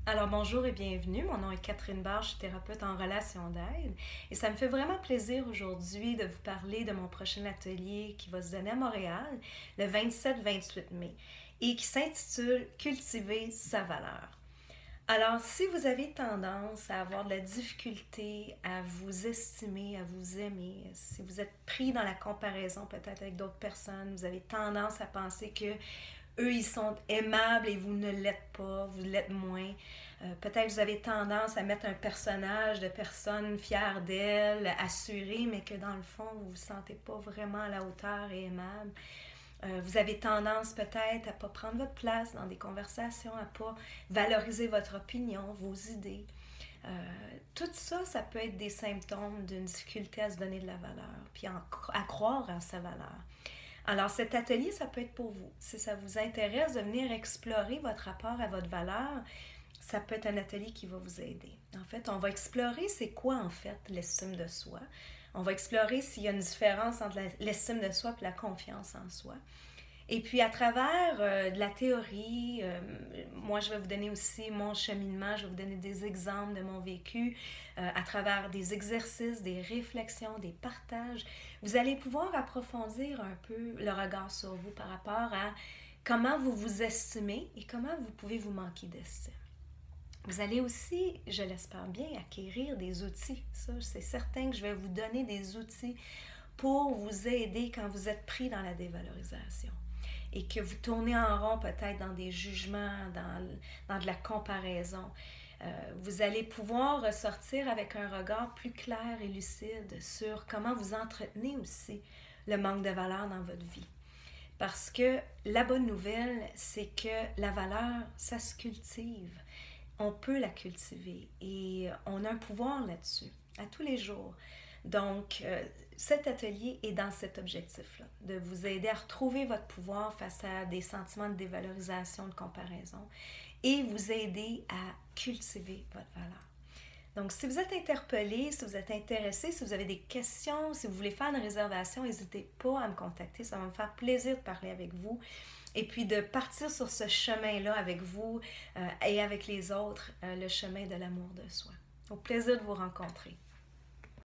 Alors bonjour et bienvenue, mon nom est Catherine Barre, je suis thérapeute en relation d'aide et ça me fait vraiment plaisir aujourd'hui de vous parler de mon prochain atelier qui va se donner à Montréal le 27-28 mai et qui s'intitule Cultiver sa valeur. Alors, si vous avez tendance à avoir de la difficulté à vous estimer, à vous aimer, si vous êtes pris dans la comparaison peut-être avec d'autres personnes, vous avez tendance à penser que eux, ils sont aimables et vous ne l'êtes pas, vous l'êtes moins. Peut-être vous avez tendance à mettre un personnage de personne fière d'elle, assurée, mais que dans le fond, vous ne vous sentez pas vraiment à la hauteur et aimable. Vous avez tendance peut-être à ne pas prendre votre place dans des conversations, à ne pas valoriser votre opinion, vos idées. Euh, Tout ça, ça peut être des symptômes d'une difficulté à se donner de la valeur, puis à croire en sa valeur. Alors, cet atelier, ça peut être pour vous. Si ça vous intéresse de venir explorer votre rapport à votre valeur, ça peut être un atelier qui va vous aider. En fait, on va explorer c'est quoi en fait l'estime de soi. On va explorer s'il y a une différence entre l'estime de soi et la confiance en soi. Et puis à travers de la théorie, moi je vais vous donner aussi mon cheminement, je vais vous donner des exemples de mon vécu, à travers des exercices, des réflexions, des partages. Vous allez pouvoir approfondir un peu le regard sur vous par rapport à comment vous vous estimez et comment vous pouvez vous manquer d'estime. Vous allez aussi, je l'espère bien, acquérir des outils. Ça, c'est certain que je vais vous donner des outils pour vous aider quand vous êtes pris dans la dévalorisation et que vous tournez en rond peut-être dans des jugements, dans de la comparaison. Vous allez pouvoir ressortir avec un regard plus clair et lucide sur comment vous entretenez aussi le manque de valeur dans votre vie. Parce que la bonne nouvelle, c'est que la valeur, ça se cultive. On peut la cultiver et on a un pouvoir là-dessus, à tous les jours. Donc, cet atelier est dans cet objectif-là, de vous aider à retrouver votre pouvoir face à des sentiments de dévalorisation, de comparaison, et vous aider à cultiver votre valeur. Donc, si vous êtes interpellé, si vous êtes intéressé, si vous avez des questions, si vous voulez faire une réservation, n'hésitez pas à me contacter. Ça va me faire plaisir de parler avec vous et puis de partir sur ce chemin-là avec vous et avec les autres, le chemin de l'amour de soi. Au plaisir de vous rencontrer.